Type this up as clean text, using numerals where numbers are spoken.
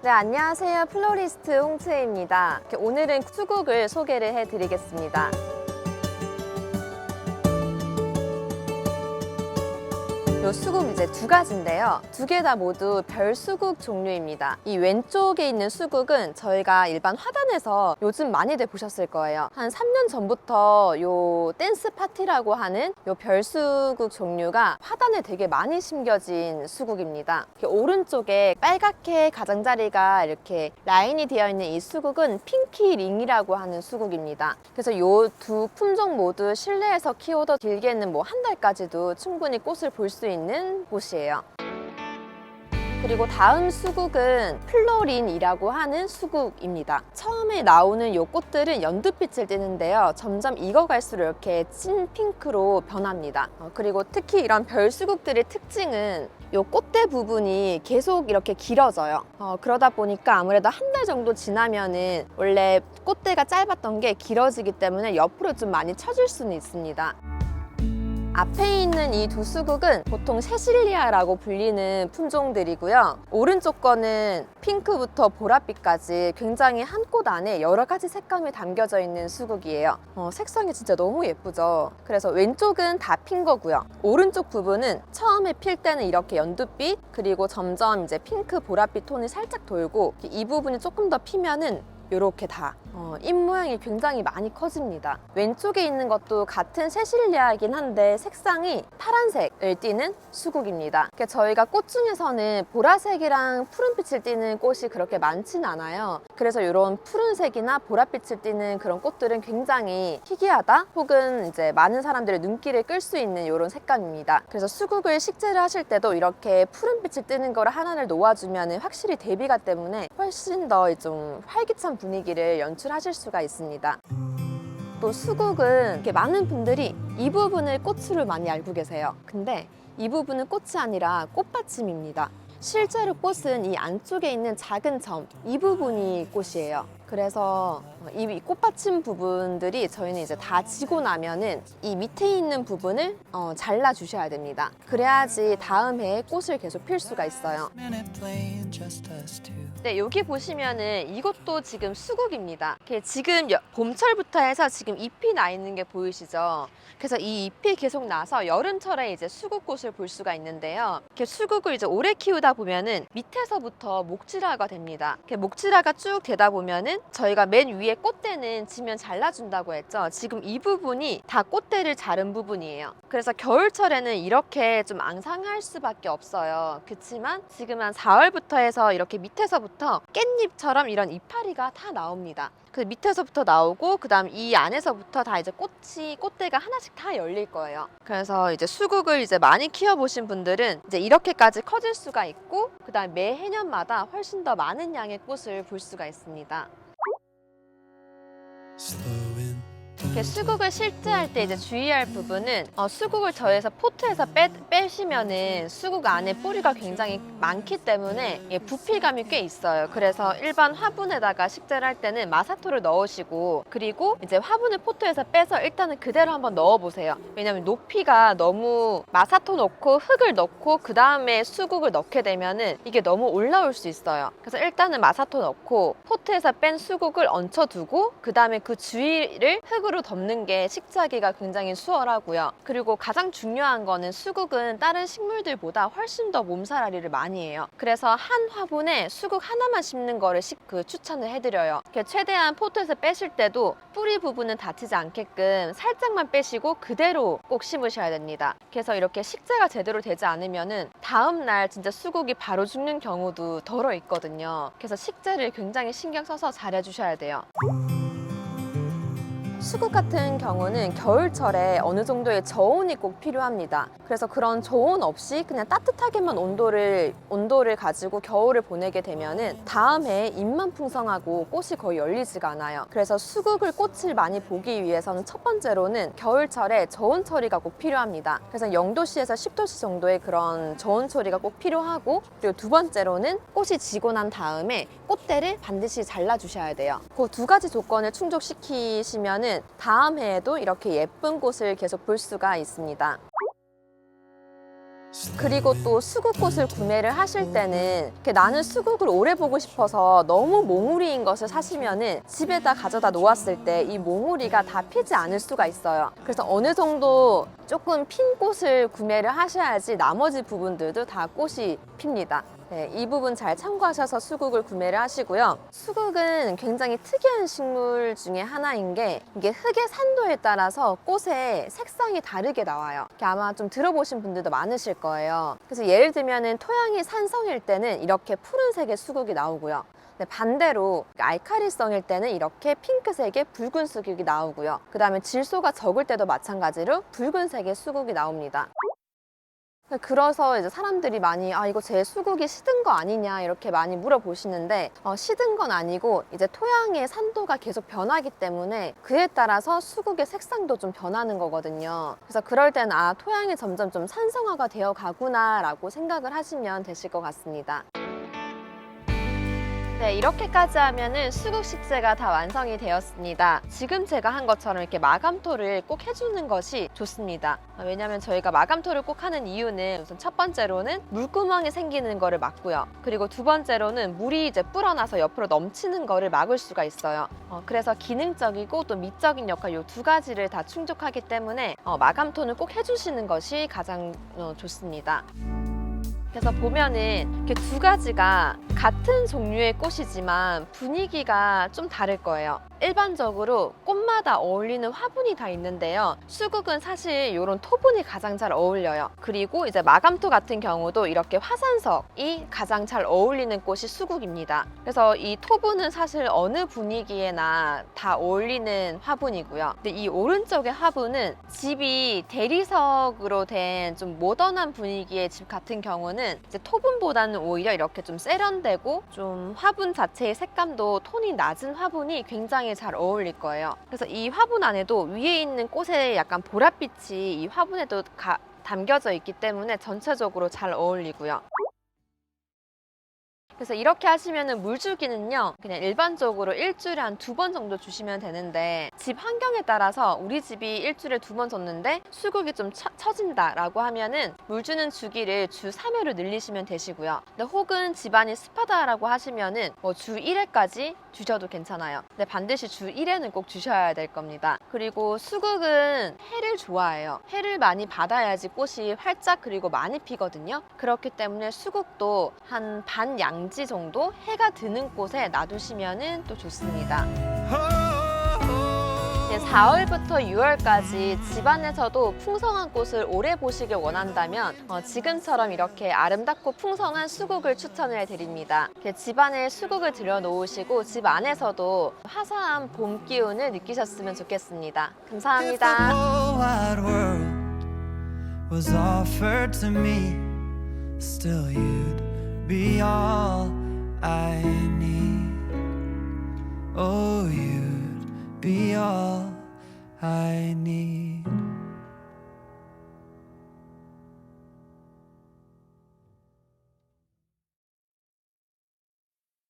네, 안녕하세요. 플로리스트 홍채입니다. 오늘은 수국을 소개를 해드리겠습니다. 요 수국 이제 두 가지인데요. 두 개 다 모두 별수국 종류입니다. 이 왼쪽에 있는 수국은 저희가 일반 화단에서 요즘 많이들 보셨을 거예요. 한 3년 전부터 요 댄스 파티라고 하는 요 별수국 종류가 화단에 되게 많이 심겨진 수국입니다. 오른쪽에 빨갛게 가장자리가 이렇게 라인이 되어 있는 이 수국은 핑키링이라고 하는 수국입니다. 그래서 요 두 품종 모두 실내에서 키워도 길게는 뭐 한 달까지도 충분히 꽃을 볼 수 있는 곳이에요. 그리고 다음 수국은 플로린이라고 하는 수국입니다. 처음에 나오는 이 꽃들은 연두빛을 띠는데요. 점점 익어갈수록 이렇게 찐 핑크로 변합니다. 그리고 특히 이런 별수국들의 특징은 이 꽃대 부분이 계속 이렇게 길어져요. 그러다 보니까 아무래도 한 달 정도 지나면은 원래 꽃대가 짧았던 게 길어지기 때문에 옆으로 좀 많이 처질 수는 있습니다. 앞에 있는 이 두 수국은 보통 세실리아라고 불리는 품종들이고요. 오른쪽 거는 핑크부터 보랏빛까지 굉장히 한 꽃 안에 여러 가지 색감이 담겨져 있는 수국이에요. 색상이 진짜 너무 예쁘죠. 그래서 왼쪽은 다 핀 거고요. 오른쪽 부분은 처음에 필 때는 이렇게 연두빛, 그리고 점점 이제 핑크 보랏빛 톤이 살짝 돌고 이 부분이 조금 더 피면은 이렇게 다 잎 모양이 굉장히 많이 커집니다. 왼쪽에 있는 것도 같은 세실리아이긴 한데 색상이 파란색을 띠는 수국입니다. 저희가 꽃 중에서는 보라색이랑 푸른빛을 띠는 꽃이 그렇게 많진 않아요. 그래서 이런 푸른색이나 보랏빛을 띠는 그런 꽃들은 굉장히 희귀하다 혹은 이제 많은 사람들의 눈길을 끌 수 있는 이런 색감입니다. 그래서 수국을 식재를 하실 때도 이렇게 푸른빛을 띠는 거를 하나를 놓아주면 확실히 대비가 때문에 훨씬 더 좀 활기찬 분위기를 연출하실 수가 있습니다. 또 수국은 이렇게 많은 분들이 이 부분을 꽃으로 많이 알고 계세요. 근데 이 부분은 꽃이 아니라 꽃받침입니다. 실제로 꽃은 이 안쪽에 있는 작은 점, 이 부분이 꽃이에요. 그래서 이 꽃받침 부분들이 저희는 이제 다 지고 나면은 이 밑에 있는 부분을 잘라 주셔야 됩니다. 그래야지 다음 해에 꽃을 계속 필 수가 있어요. 네, 여기 보시면은 이것도 지금 수국입니다. 지금 봄철부터 해서 지금 잎이 나 있는 게 보이시죠? 그래서 이 잎이 계속 나서 여름철에 이제 수국꽃을 볼 수가 있는데요. 수국을 이제 오래 키우다 보면은 밑에서부터 목질화가 됩니다. 목질화가 쭉 되다 보면은 저희가 맨 위에 꽃대는 지면 잘라준다고 했죠. 지금 이 부분이 다 꽃대를 자른 부분이에요. 그래서 겨울철에는 이렇게 좀 앙상할 수밖에 없어요. 그렇지만 지금 한 4월부터 해서 이렇게 밑에서부터 깻잎처럼 이런 이파리가 다 나옵니다. 그 밑에서부터 나오고 그 다음 이 안에서부터 다 이제 꽃대가 하나씩 다 열릴 거예요. 그래서 이제 수국을 이제 많이 키워보신 분들은 이제 이렇게까지 커질 수가 있고 그 다음 매 해년마다 훨씬 더 많은 양의 꽃을 볼 수가 있습니다. 이렇게 수국을 실제할 때 이제 주의할 부분은 수국을 저에서 포트에서 빼시면은 수국 안에 뿌리가 굉장히 많기 때문에 부피감이 꽤 있어요. 그래서 일반 화분에다가 식재를 할 때는 마사토를 넣으시고 그리고 이제 화분을 포트에서 빼서 일단은 그대로 한번 넣어보세요. 왜냐면 높이가 너무 마사토 넣고 흙을 넣고 그 다음에 수국을 넣게 되면은 이게 너무 올라올 수 있어요. 그래서 일단은 마사토 넣고 포트에서 뺀 수국을 얹혀두고 그 다음에 그 주위를 흙으로 덮는 게 식재하기가 굉장히 수월하고요. 그리고 가장 중요한 거는 수국은 다른 식물들보다 훨씬 더 몸살아리를 많이 해요. 그래서 한 화분에 수국 하나만 심는 거를 추천을 해드려요. 최대한 포트에서 빼실 때도 뿌리 부분은 다치지 않게끔 살짝만 빼시고 그대로 꼭 심으셔야 됩니다. 그래서 이렇게 식재가 제대로 되지 않으면은 다음날 진짜 수국이 바로 죽는 경우도 덜어 있거든요. 그래서 식재를 굉장히 신경 써서 잘 해주셔야 돼요. 수국 같은 경우는 겨울철에 어느 정도의 저온이 꼭 필요합니다. 그래서 그런 저온 없이 그냥 따뜻하게만 온도를 가지고 겨울을 보내게 되면은 다음 해에 잎만 풍성하고 꽃이 거의 열리지가 않아요. 그래서 수국을 꽃을 많이 보기 위해서는 첫 번째로는 겨울철에 저온 처리가 꼭 필요합니다. 그래서 0도씨에서 10도씨 정도의 그런 저온 처리가 꼭 필요하고, 그리고 두 번째로는 꽃이 지고 난 다음에 꽃대를 반드시 잘라주셔야 돼요. 그 두 가지 조건을 충족시키시면은 다음 해에도 이렇게 예쁜 꽃을 계속 볼 수가 있습니다. 그리고 또 수국꽃을 구매를 하실 때는 이렇게 나는 수국을 오래 보고 싶어서 너무 몽우리인 것을 사시면은 집에다 가져다 놓았을 때 이 몽우리가 다 피지 않을 수가 있어요. 그래서 어느 정도 조금 핀 꽃을 구매를 하셔야지 나머지 부분들도 다 꽃이 핍니다. 네, 이 부분 잘 참고하셔서 수국을 구매를 하시고요. 수국은 굉장히 특이한 식물 중에 하나인 게 이게 흙의 산도에 따라서 꽃의 색상이 다르게 나와요. 아마 좀 들어보신 분들도 많으실 거예요. 그래서 예를 들면은 토양이 산성일 때는 이렇게 푸른색의 수국이 나오고요. 반대로 알칼리성일 때는 이렇게 핑크색의 붉은 수국이 나오고요. 그 다음에 질소가 적을 때도 마찬가지로 붉은색의 수국이 나옵니다. 그래서 이제 사람들이 많이 이거 제 수국이 시든 거 아니냐 이렇게 많이 물어보시는데 시든 건 아니고 이제 토양의 산도가 계속 변하기 때문에 그에 따라서 수국의 색상도 좀 변하는 거거든요. 그래서 그럴 때는 토양이 점점 좀 산성화가 되어 가구나 라고 생각을 하시면 되실 것 같습니다. 네, 이렇게까지 하면은 수국 식재가 다 완성이 되었습니다. 지금 제가 한 것처럼 이렇게 마감토를 꼭 해주는 것이 좋습니다. 왜냐면 저희가 마감토를 꼭 하는 이유는 우선 첫 번째로는 물구멍이 생기는 거를 막고요. 그리고 두 번째로는 물이 이제 불어나서 옆으로 넘치는 거를 막을 수가 있어요. 그래서 기능적이고 또 미적인 역할 이 두 가지를 다 충족하기 때문에 마감토는 꼭 해주시는 것이 가장 좋습니다. 그래서 보면은 이렇게 두 가지가 같은 종류의 꽃이지만 분위기가 좀 다를 거예요. 일반적으로 꽃마다 어울리는 화분이 다 있는데요. 수국은 사실 이런 토분이 가장 잘 어울려요. 그리고 이제 마감토 같은 경우도 이렇게 화산석이 가장 잘 어울리는 꽃이 수국입니다. 그래서 이 토분은 사실 어느 분위기에나 다 어울리는 화분이고요. 근데 이 오른쪽의 화분은 집이 대리석으로 된 좀 모던한 분위기의 집 같은 경우는 이제 토분보다는 오히려 이렇게 좀 세련되고 좀 화분 자체의 색감도 톤이 낮은 화분이 굉장히 잘 어울릴 거예요. 그래서 이 화분 안에도 위에 있는 꽃의 약간 보랏빛이 이 화분에도 담겨져 있기 때문에 전체적으로 잘 어울리고요. 그래서 이렇게 하시면은 물주기는요, 그냥 일반적으로 일주일에 한 2번 정도 주시면 되는데, 집 환경에 따라서 우리 집이 일주일에 2번 줬는데 수국이 좀 처진다 라고 하면은 물 주는 주기를 주 3회로 늘리시면 되시고요. 근데 혹은 집안이 습하다라고 하시면은 주 1회까지 주셔도 괜찮아요. 근데 반드시 주 1회는 꼭 주셔야 될 겁니다. 그리고 수국은 해를 좋아해요. 해를 많이 받아야지 꽃이 활짝 그리고 많이 피거든요. 그렇기 때문에 수국도 한 반 양지 정도 해가 드는 곳에 놔두시면 또 좋습니다. 4월부터 6월까지 집안에서도 풍성한 꽃을 오래 보시길 원한다면 지금처럼 이렇게 아름답고 풍성한 수국을 추천을 드립니다. 집안에 수국을 들여놓으시고 집 안에서도 화사한 봄 기운을 느끼셨으면 좋겠습니다. 감사합니다. Be all I need. Oh, you'd be all I need.